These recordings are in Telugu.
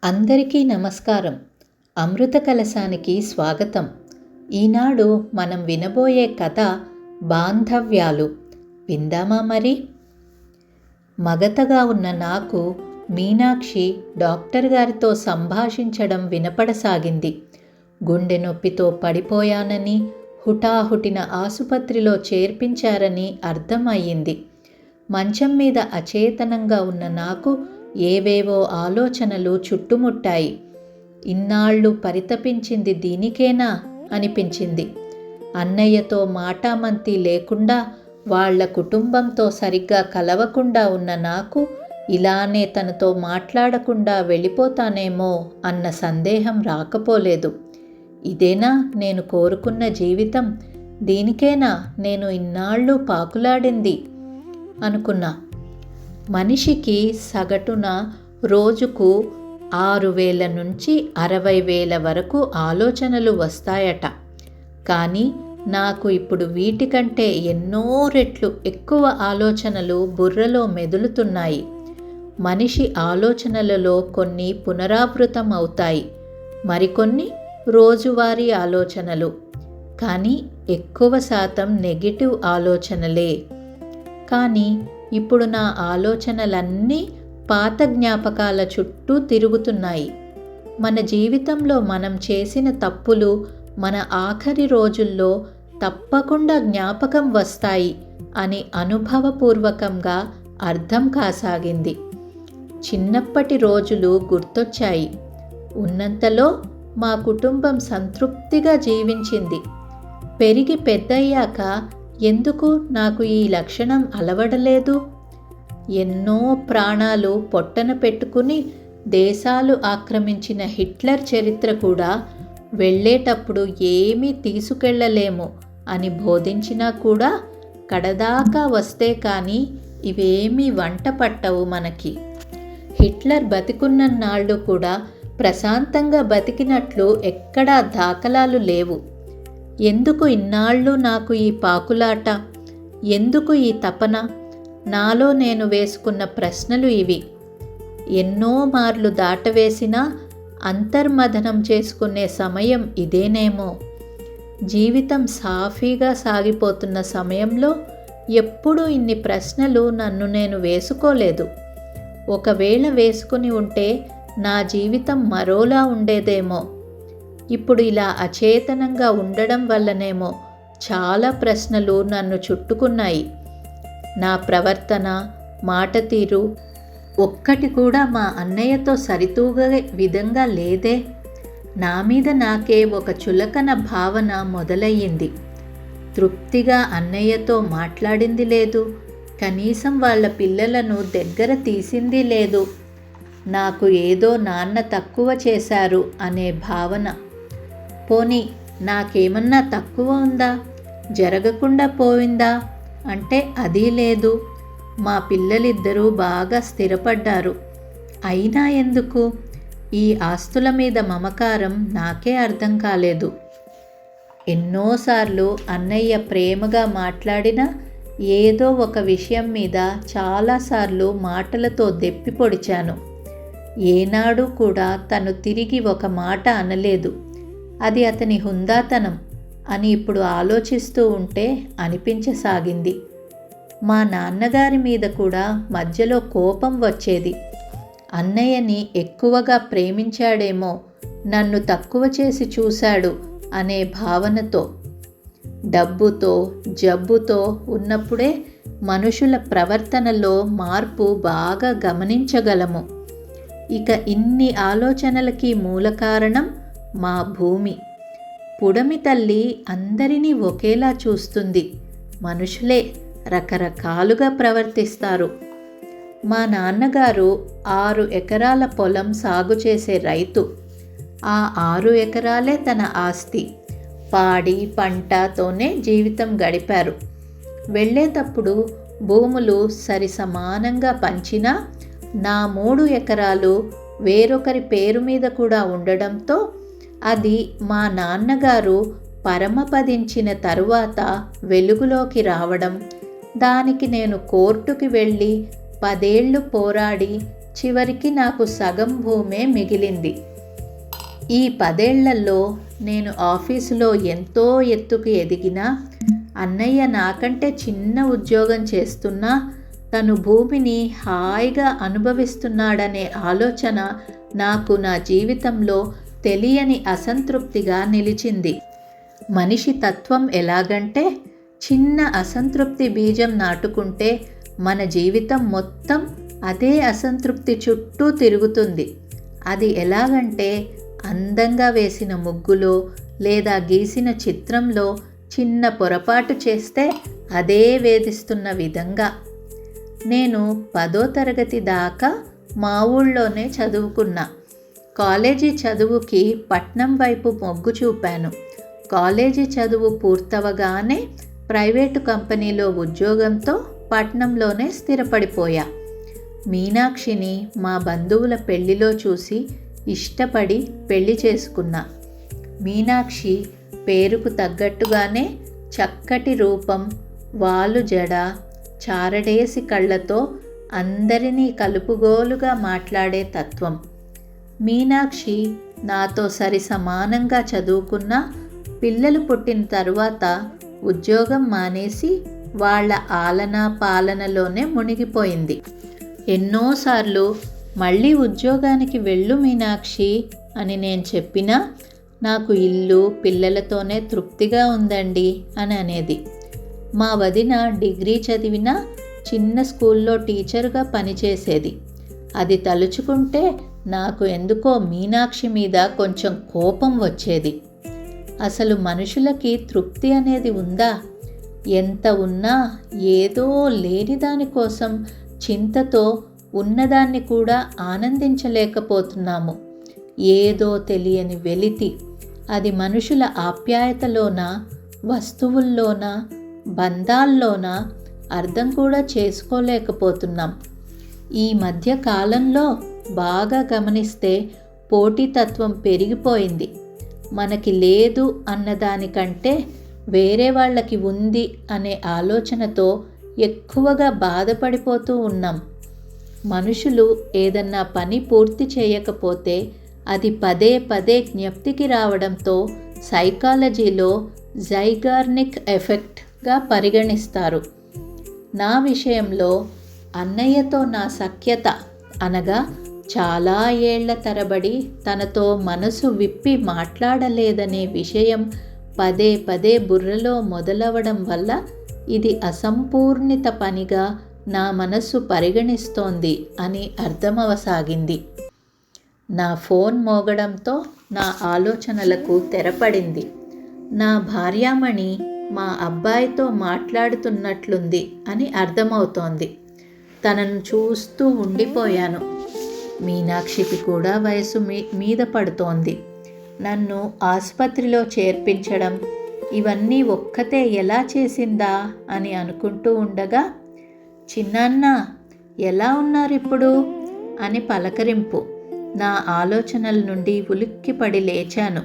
అందరికీ నమస్కారం. అమృత కలశానికి స్వాగతం. ఈనాడు మనం వినబోయే కథ బాంధవ్యాలు. విందామా మరి? మగతగా ఉన్న నాకు మీనాక్షి డాక్టర్ గారితో సంభాషించడం వినపడసాగింది. గుండె నొప్పితో పడిపోయానని, హుటాహుటిన ఆసుపత్రిలో చేర్పించారని అర్థమయ్యింది. మంచం మీద అచేతనంగా ఉన్న నాకు ఏవేవో ఆలోచనలు చుట్టుముట్టాయి. ఇన్నాళ్ళు పరితపించింది దీనికేనా అనిపించింది. అన్నయ్యతో మాటామంతి లేకుండా, వాళ్ల కుటుంబంతో సరిగ్గా కలవకుండా ఉన్న నాకు ఇలానే తనతో మాట్లాడకుండా వెళ్ళిపోతానేమో అన్న సందేహం రాకపోలేదు. ఇదేనా నేను కోరుకున్న జీవితం? దీనికేనా నేను ఇన్నాళ్ళు పాకులాడింది అనుకున్నా. మనిషికి సగటున రోజుకు 6,000 నుంచి 60,000 వరకు ఆలోచనలు వస్తాయట. కానీ నాకు ఇప్పుడు వీటికంటే ఎన్నో రెట్లు ఎక్కువ ఆలోచనలు బుర్రలో మెదులుతున్నాయి. మనిషి ఆలోచనలలో కొన్ని పునరావృతం అవుతాయి, మరికొన్ని రోజువారీ ఆలోచనలు. కానీ ఎక్కువ శాతం నెగిటివ్ ఆలోచనలే. కానీ ఇప్పుడు నా ఆలోచనలన్నీ పాత జ్ఞాపకాల చుట్టూ తిరుగుతున్నాయి. మన జీవితంలో మనం చేసిన తప్పులు మన ఆఖరి రోజుల్లో తప్పకుండా జ్ఞాపకం వస్తాయి అని అనుభవపూర్వకంగా అర్థం కాసాగింది. చిన్నప్పటి రోజులు గుర్తొచ్చాయి. ఉన్నంతలో మా కుటుంబం సంతృప్తిగా జీవించింది. పెరిగి పెద్దయ్యాక ఎందుకు నాకు ఈ లక్షణం అలవడలేదు? ఎన్నో ప్రాణాలు పొట్టన పెట్టుకుని దేశాలు ఆక్రమించిన హిట్లర్ చరిత్ర కూడా వెళ్ళేటప్పుడు ఏమీ తీసుకెళ్ళలేము అని బోధించినా కూడా కడదాకా వస్తే కానీ ఇవేమీ వంట పట్టవు మనకి. హిట్లర్ బతికున్నన్నాళ్ళు కూడా ప్రశాంతంగా బతికినట్లు ఎక్కడా దాఖలాలు లేవు. ఎందుకు ఇన్నాళ్ళు నాకు ఈ పాకులాట? ఎందుకు ఈ తపన? నాలో నేను వేసుకున్న ప్రశ్నలు ఇవి. ఎన్నో మార్లు దాటవేసినా అంతర్మథనం చేసుకునే సమయం ఇదేనేమో. జీవితం సాఫీగా సాగిపోతున్న సమయంలో ఎప్పుడూ ఇన్ని ప్రశ్నలు నన్ను నేను వేసుకోలేదు. ఒకవేళ వేసుకుని ఉంటే నా జీవితం మరోలా ఉండేదేమో. ఇప్పుడు ఇలా అచేతనంగా ఉండడం వల్లనేమో చాలా ప్రశ్నలు నన్ను చుట్టుకున్నాయి. నా ప్రవర్తన, మాట తీరు ఒక్కటి కూడా మా అన్నయ్యతో సరితూగే విధంగా లేదే. నా మీద నాకే ఒక చులకన భావన మొదలయ్యింది. తృప్తిగా అన్నయ్యతో మాట్లాడింది లేదు. కనీసం వాళ్ళ పిల్లలను దగ్గర తీసింది లేదు. నాకు ఏదో నాన్న తక్కువ చేశారు అనే భావన. పోనీ నాకేమన్నా తక్కువ ఉందా? జరగకుండా పోయిందా అంటే అదీ లేదు. మా పిల్లలిద్దరూ బాగా స్థిరపడ్డారు. అయినా ఎందుకు ఈ ఆస్తుల మీద మమకారం నాకే అర్థం కాలేదు. ఎన్నోసార్లు అన్నయ్య ప్రేమగా మాట్లాడినా ఏదో ఒక విషయం మీద చాలాసార్లు మాటలతో దెప్పి పొడిచాను. ఏనాడు కూడా తను తిరిగి ఒక మాట అనలేదు. అది అతని హుందాతనం అని ఇప్పుడు ఆలోచిస్తూ ఉంటే అనిపించసాగింది. మా నాన్నగారి మీద కూడా మధ్యలో కోపం వచ్చేది. అన్నయ్యని ఎక్కువగా ప్రేమించాడేమో, నన్ను తక్కువ చేసి చూశాడు అనే భావనతో. డబ్బుతో, జబ్బుతో ఉన్నప్పుడే మనుషుల ప్రవర్తనలో మార్పు బాగా గమనించగలము. ఇక ఇన్ని ఆలోచనలకి మూల కారణం మా భూమి. పుడమి తల్లి అందరినీ ఒకేలా చూస్తుంది. మనుషులే రకరకాలుగా ప్రవర్తిస్తారు. మా నాన్నగారు 6 ఎకరాల పొలం సాగు చేసే రైతు. ఆ 6 ఎకరాలే తన ఆస్తి. పాడి పంటతోనే జీవితం గడిపారు. వెళ్ళేటప్పుడు భూములు సరి సమానంగా పంచినా నా 3 ఎకరాలు వేరొకరి పేరు మీద కూడా ఉండడంతో అది మా నాన్నగారు పరమపదించిన తరువాత వెలుగులోకి రావడం, దానికి నేను కోర్టుకి వెళ్ళి 10 ఏళ్ళు పోరాడి చివరికి నాకు సగం భూమే మిగిలింది. ఈ 10 ఏళ్లలో నేను ఆఫీసులో ఎంతో ఎత్తుకు ఎదిగినా, అన్నయ్య నాకంటే చిన్న ఉద్యోగం చేస్తున్నా తను భూమిని హాయిగా అనుభవిస్తున్నాడనే ఆలోచన నాకు నా జీవితంలో తెలియని అసంతృప్తిగా నిలిచింది. మనిషి తత్వం ఎలాగంటే, చిన్న అసంతృప్తి బీజం నాటుకుంటే మన జీవితం మొత్తం అదే అసంతృప్తి చుట్టూ తిరుగుతుంది. అది ఎలాగంటే, అందంగా వేసిన ముగ్గులో లేదా గీసిన చిత్రంలో చిన్న పొరపాటు చేస్తే అదే వేధిస్తున్న విధంగా. నేను 10వ తరగతి దాకా మా ఊళ్ళోనే చదువుకున్నా. కాలేజీ చదువుకి పట్నం వైపు మొగ్గు చూపాను. కాలేజీ చదువు పూర్తవగానే ప్రైవేటు కంపెనీలో ఉద్యోగంతో పట్నంలోనే స్థిరపడిపోయా. మీనాక్షిని మా బంధువుల పెళ్లిలో చూసి ఇష్టపడి పెళ్లి చేసుకున్నా. మీనాక్షి పేరుకు తగ్గట్టుగానే చక్కటి రూపం, వాలు జడ, చారడేసి కళ్ళతో అందరినీ కలుపుగోలుగా మాట్లాడే తత్వం. మీనాక్షి నాతో సరి సమానంగా చదువుకున్నా పిల్లలు పుట్టిన తరువాత ఉద్యోగం మానేసి వాళ్ళ ఆలన పాలనలోనే మునిగిపోయింది. ఎన్నోసార్లు మళ్ళీ ఉద్యోగానికి వెళ్ళు మీనాక్షి అని నేను చెప్పినా నాకు ఇల్లు పిల్లలతోనే తృప్తిగా ఉందండి అని అనేది. మా వదిన డిగ్రీ చదివినా చిన్న స్కూల్లో టీచర్గా పనిచేసేది. అది తలుచుకుంటే నాకు ఎందుకో మీనాక్షి మీద కొంచెం కోపం వచ్చేది. అసలు మనుషులకి తృప్తి అనేది ఉందా? ఎంత ఉన్నా ఏదో లేని దానికోసం చింతతో ఉన్నదాన్ని కూడా ఆనందించలేకపోతున్నాము. ఏదో తెలియని వెలితి. అది మనుషుల ఆప్యాయతలోనా, వస్తువుల్లోనా, బంధాల్లోనా అర్థం కూడా చేసుకోలేకపోతున్నాం. ఈ మధ్య కాలంలో బాగా గమనిస్తే పోటీతత్వం పెరిగిపోయింది. మనకి లేదు అన్నదానికంటే వేరే వాళ్ళకి ఉంది అనే ఆలోచనతో ఎక్కువగా బాధపడిపోతూ ఉన్నాం. మనుషులు ఏదన్నా పని పూర్తి చేయకపోతే అది పదే పదే జ్ఞప్తికి రావడంతో సైకాలజీలో జైగార్నిక్ ఎఫెక్ట్గా పరిగణిస్తారు. నా విషయంలో అన్నయ్యతో నా సఖ్యత అనగా చాలా ఏళ్ల తరబడి తనతో మనసు విప్పి మాట్లాడలేదనే విషయం పదే పదే బుర్రలో మొదలవడం వల్ల ఇది అసంపూర్ణిత పనిగా నా మనస్సు పరిగణిస్తోంది అని అర్థమవసాగింది. నా ఫోన్ మోగడంతో నా ఆలోచనలకు తెరపడింది. నా భార్యామణి మా అబ్బాయితో మాట్లాడుతున్నట్లుంది అని అర్థమవుతోంది. తనను చూస్తూ ఉండిపోయాను. మీనాక్షికి కూడా వయసు మీద పడుతోంది. నన్ను ఆసుపత్రిలో చేర్పించడం ఇవన్నీ ఒక్కతే ఎలా చేసిందా అని అనుకుంటూ ఉండగా, చిన్నాన్న ఎలా ఉన్నారిప్పుడు అని పలకరింపు. నా ఆలోచనల నుండి ఉలిక్కిపడి లేచాను.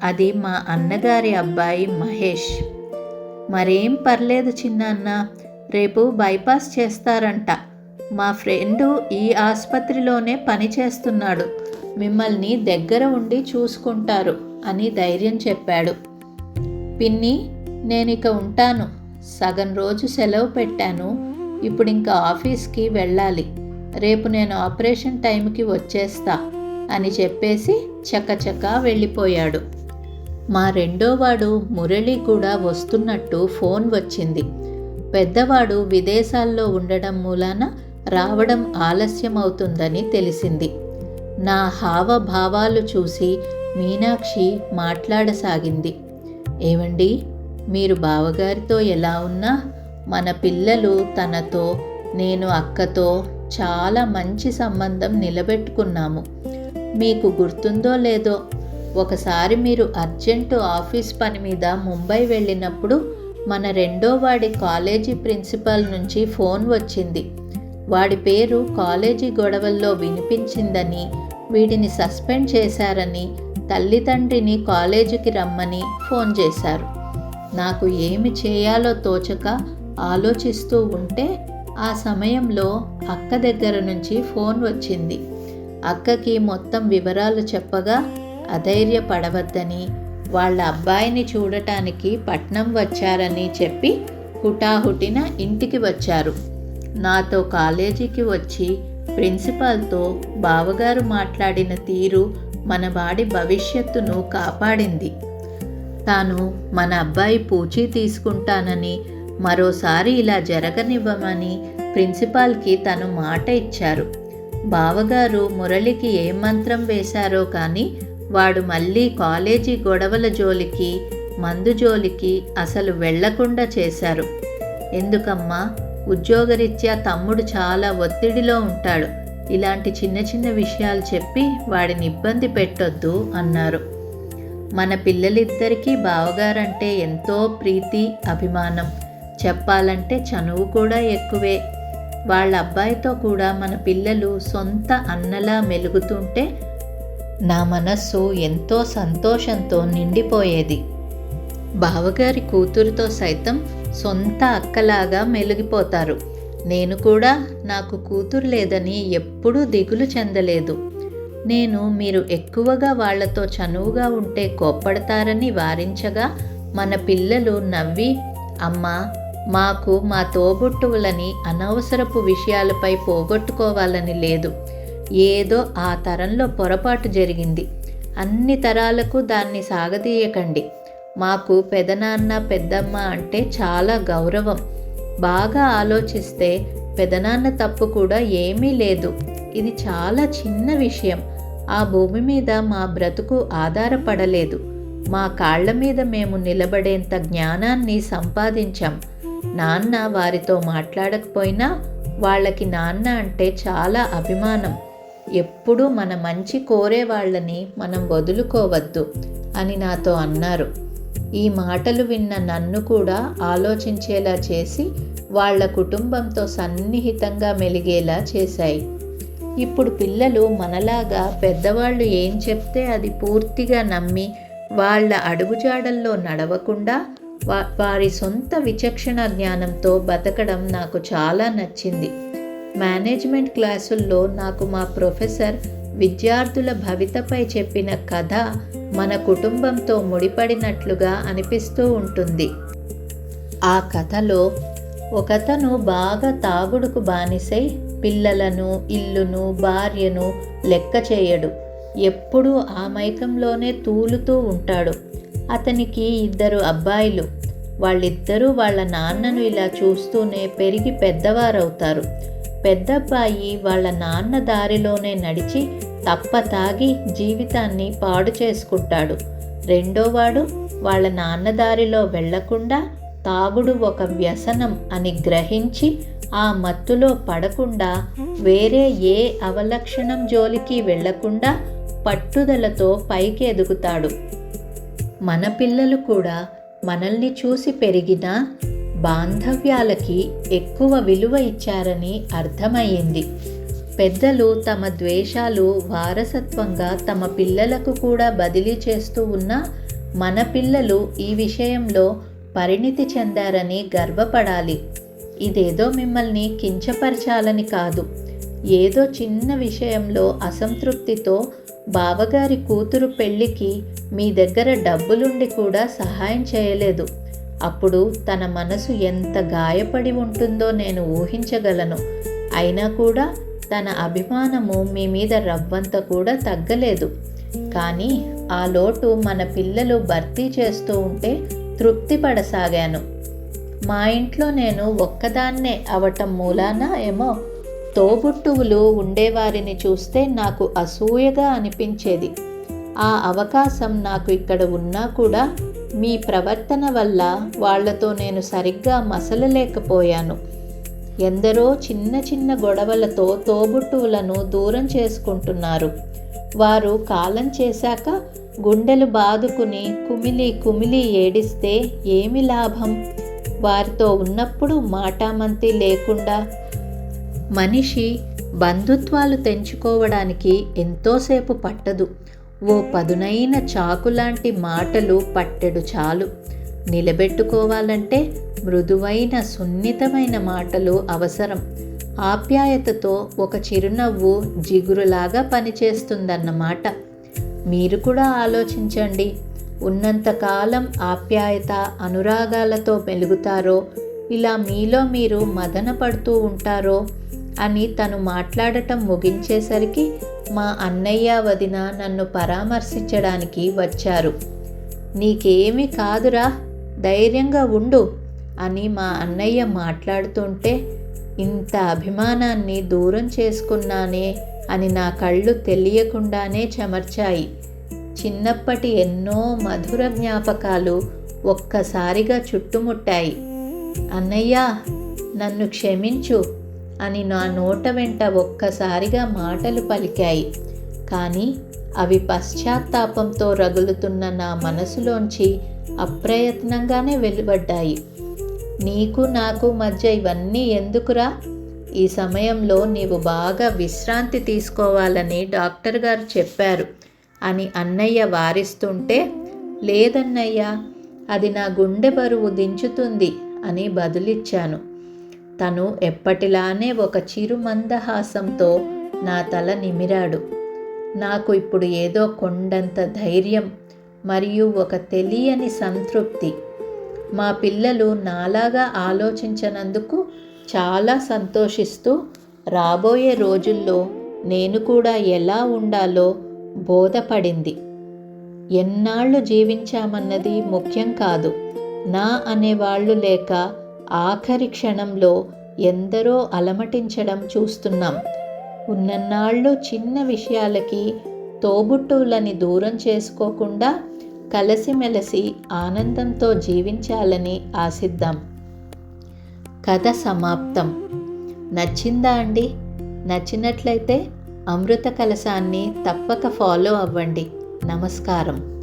అది మా అన్నగారి అబ్బాయి మహేష్. మరేం పర్లేదు చిన్నాన్న, రేపు బైపాస్ చేస్తారంట. మా ఫ్రెండు ఈ ఆసుపత్రిలోనే పని చేస్తున్నాడు, మిమ్మల్ని దగ్గర ఉండి చూసుకుంటారు అని ధైర్యం చెప్పాడు. పిన్ని, నేనిక ఉంటాను. సగం రోజు సెలవు పెట్టాను. ఇప్పుడు ఇంకా ఆఫీస్కి వెళ్ళాలి. రేపు నేను ఆపరేషన్ టైంకి వచ్చేస్తా అని చెప్పేసి చకచకా వెళ్ళిపోయాడు. మా రెండోవాడు మురళి కూడా వస్తున్నట్టు ఫోన్ వచ్చింది. పెద్దవాడు విదేశాల్లో ఉండడం మూలాన రావడం ఆలస్యమవుతుందని తెలిసింది. నా హావభావాలు చూసి మీనాక్షి మాట్లాడసాగింది. ఏవండి, మీరు బావగారితో ఎలా ఉన్నా మన పిల్లలు తనతో, నేను అక్కతో చాలా మంచి సంబంధం నిలబెట్టుకున్నాము. మీకు గుర్తుందో లేదో, ఒకసారి మీరు అర్జెంటు ఆఫీస్ పని మీద ముంబై వెళ్ళినప్పుడు మన రెండో వాడి కాలేజీ ప్రిన్సిపాల్ నుంచి ఫోన్ వచ్చింది. వాడి పేరు కాలేజీ గొడవల్లో వినిపించిందని, వీడిని సస్పెండ్ చేశారని తల్లిదండ్రిని కాలేజీకి రమ్మని ఫోన్ చేశారు. నాకు ఏమి చేయాలో తోచక ఆలోచిస్తూ ఉంటే ఆ సమయంలో అక్క దగ్గర నుంచి ఫోన్ వచ్చింది. అక్కకి మొత్తం వివరాలు చెప్పగా అధైర్యపడవద్దని, వాళ్ళ అబ్బాయిని చూడటానికి పట్నం వచ్చారని చెప్పి హుటాహుటిన ఇంటికి వచ్చారు. నాతో కాలేజీకి వచ్చి ప్రిన్సిపాల్తో బావగారు మాట్లాడిన తీరు మన వాడి భవిష్యత్తును కాపాడింది. తాను మన అబ్బాయి పూచీ తీసుకుంటానని, మరోసారి ఇలా జరగనివ్వమని ప్రిన్సిపాల్కి తను మాట ఇచ్చారు. బావగారు మురళికి ఏ మంత్రం వేశారో కానీ వాడు మళ్ళీ కాలేజీ గొడవల జోలికి, మందు జోలికి అసలు వెళ్లకుండా చేశారు. ఎందుకమ్మా, ఉద్యోగరీత్యా తమ్ముడు చాలా ఒత్తిడిలో ఉంటాడు. ఇలాంటి చిన్న చిన్న విషయాలు చెప్పి వాడిని ఇబ్బంది పెట్టొద్దు అన్నారు. మన పిల్లలిద్దరికీ బావగారంటే ఎంతో ప్రీతి, అభిమానం. చెప్పాలంటే చనువు కూడా ఎక్కువే. వాళ్ళ అబ్బాయితో కూడా మన పిల్లలు సొంత అన్నలా మెలుగుతుంటే నా మనస్సు ఎంతో సంతోషంతో నిండిపోయేది. బావగారి కూతురుతో సైతం సొంత అక్కలాగా మెలిగిపోతారు. నేను కూడా నాకు కూతురు లేదని ఎప్పుడూ దిగులు చెందలేదు. నేను మీరు ఎక్కువగా వాళ్లతో చనువుగా ఉంటే కోప్పడతారని వారించగా మన పిల్లలు నవ్వి, అమ్మా, మాకు మా తోబుట్టువులని అనవసరపు విషయాలపై పోగొట్టుకోవాలని లేదు. ఏదో ఆ తరంలో పొరపాటు జరిగింది. అన్ని తరాలకు దాన్ని సాగదీయకండి. మాకు పెదనాన్న, పెద్దమ్మ అంటే చాలా గౌరవం. బాగా ఆలోచిస్తే పెదనాన్న తప్పు కూడా ఏమీ లేదు. ఇది చాలా చిన్న విషయం. ఆ భూమి మీద మా బ్రతుకు ఆధారపడలేదు. మా కాళ్ల మీద మేము నిలబడేంత జ్ఞానాన్ని సంపాదించాం. నాన్న వారితో మాట్లాడకపోయినా వాళ్ళకి నాన్న అంటే చాలా అభిమానం. ఎప్పుడూ మన మంచి కోరే వాళ్ళని మనం వదులుకోవద్దు అని నాతో అన్నారు. ఈ మాటలు విన్న నన్ను కూడా ఆలోచించేలా చేసి వాళ్ళ కుటుంబంతో సన్నిహితంగా మెలిగేలా చేశాయి. ఇప్పుడు పిల్లలు మనలాగా పెద్దవాళ్ళు ఏం చెప్తే అది పూర్తిగా నమ్మి వాళ్ళ అడుగుజాడల్లో నడవకుండా వారి సొంత విచక్షణ జ్ఞానంతో బతకడం నాకు చాలా నచ్చింది. మేనేజ్మెంట్ క్లాసుల్లో నాకు మా ప్రొఫెసర్ విద్యార్థుల భవితపై చెప్పిన కథ మన కుటుంబంతో ముడిపడినట్లుగా అనిపిస్తూ ఉంటుంది. ఆ కథలో ఒకతను బాగా తాగుడుకు బానిసై పిల్లలను, ఇల్లును, భార్యను లెక్క చేయడు. ఎప్పుడూ ఆ మైకంలోనే తూలుతూ ఉంటాడు. అతనికి 2 అబ్బాయిలు. వాళ్ళిద్దరూ వాళ్ళ నాన్నను ఇలా చూస్తూనే పెరిగి పెద్దవారవుతారు. పెద్దబ్బాయి వాళ్ళ నాన్న దారిలోనే నడిచి తప్పతాగి జీవితాన్ని పాడు చేసుకుంటాడు. రెండోవాడు వాళ్ళ నాన్న దారిలో వెళ్లకుండా తాగుడు ఒక వ్యసనం అని గ్రహించి ఆ మత్తులో పడకుండా వేరే ఏ అవలక్షణం జోలికి వెళ్లకుండా పట్టుదలతో పైకి ఎదుగుతాడు. మన పిల్లలు కూడా మనల్ని చూసి పెరిగిన బాంధవ్యాలకి ఎక్కువ విలువ ఇచ్చారని అర్థమయ్యింది. పెద్దలు తమ ద్వేషాలు వారసత్వంగా తమ పిల్లలకు కూడా బదిలీ చేస్తూ ఉన్నా మన పిల్లలు ఈ విషయంలో పరిణితి చెందారని గర్వపడాలి. ఇదేదో మిమ్మల్ని కించపరచాలని కాదు. ఏదో చిన్న విషయంలో అసంతృప్తితో బావగారి కూతురు పెళ్ళికి మీ దగ్గర డబ్బులుండి కూడా సహాయం చేయలేదు. అప్పుడు తన మనసు ఎంత గాయపడి ఉంటుందో నేను ఊహించగలను. అయినా కూడా తన అభిమానము మీ మీద రవ్వంత కూడా తగ్గలేదు. కానీ ఆ లోటు మన పిల్లలు భర్తీ చేస్తూ ఉంటే తృప్తి పడసాగాను. మా ఇంట్లో నేను ఒక్కదాన్నే అవటం మూలాన ఏమో తోబుట్టువులు ఉండేవారిని చూస్తే నాకు అసూయగా అనిపించేది. ఆ అవకాశం నాకు ఇక్కడ ఉన్నా కూడా మీ ప్రవర్తన వల్ల వాళ్లతో నేను సరిగ్గా మసలలేకపోయాను. ఎందరో చిన్న చిన్న గొడవలతో తోబుట్టువులను దూరం చేసుకుంటున్నారు. వారు కాలం చేశాక గుండెలు బాదుకుని కుమిలి కుమిలి ఏడిస్తే ఏమి లాభం? వారితో ఉన్నప్పుడు మాటామంతి లేకుండా మనిషి బంధుత్వాలు తెంచుకోవడానికి ఎంతోసేపు పట్టదు. ఓ పదునైన చాకులాంటి మాటలు పట్టెడు చాలు. నిలబెట్టుకోవాలంటే మృదువైన సున్నితమైన మాటలు అవసరం. ఆప్యాయతతో ఒక చిరునవ్వు జిగురులాగా పనిచేస్తుందన్నమాట. మీరు కూడా ఆలోచించండి. ఉన్నంతకాలం ఆప్యాయత అనురాగాలతో మెలుగుతారో, ఇలా మీలో మీరు మదన పడుతూ ఉంటారో అని తను మాట్లాడటం ముగించేసరికి మా అన్నయ్య వదిన నన్ను పరామర్శించడానికి వచ్చారు. నీకేమీ కాదురా, ధైర్యంగా ఉండు అని మా అన్నయ్య మాట్లాడుతుంటే ఇంత అభిమానాన్ని దూరం చేసుకున్నానే అని నా కళ్ళు తెలియకుండానే చెమర్చాయి. చిన్నప్పటి ఎన్నో మధుర జ్ఞాపకాలు ఒక్కసారిగా చుట్టుముట్టాయి. అన్నయ్య, నన్ను క్షమించు అని నా నోట వెంట ఒక్కసారిగా మాటలు పలికాయి. కానీ అవి పశ్చాత్తాపంతో రగులుతున్న నా మనసులోంచి అప్రయత్నంగానే వెలువడ్డాయి. నీకు నాకు మధ్య ఇవన్నీ ఎందుకురా? ఈ సమయంలో నీవు బాగా విశ్రాంతి తీసుకోవాలని డాక్టర్ గారు చెప్పారు అని అన్నయ్య వారిస్తుంటే, లేదన్నయ్య, అది నా గుండె బరువు దించుతుంది అని బదులిచ్చాను. తను ఎప్పటిలానే ఒక చిరు మందహాసంతో నా తల నిమిరాడు. నాకు ఇప్పుడు ఏదో కొండంత ధైర్యం మరియు ఒక తెలియని సంతృప్తి. మా పిల్లలు నాలాగా ఆలోచించనందుకు చాలా సంతోషిస్తూ రాబోయే రోజుల్లో నేను కూడా ఎలా ఉండాలో బోధపడింది. ఎన్నాళ్ళు జీవించామన్నది ముఖ్యం కాదు. నా అనేవాళ్ళు లేక ఆఖరి క్షణంలో ఎందరో అలమటించడం చూస్తున్నాం. ఉన్నన్నాళ్ళు చిన్న విషయాలకి తోబుట్టువులని దూరం చేసుకోకుండా కలిసిమెలిసి ఆనందంతో జీవించాలని ఆశిద్దాం. కథ సమాప్తం. నచ్చిందా అండి? నచ్చినట్లయితే అమృత కలశాన్ని తప్పక ఫాలో అవ్వండి. నమస్కారం.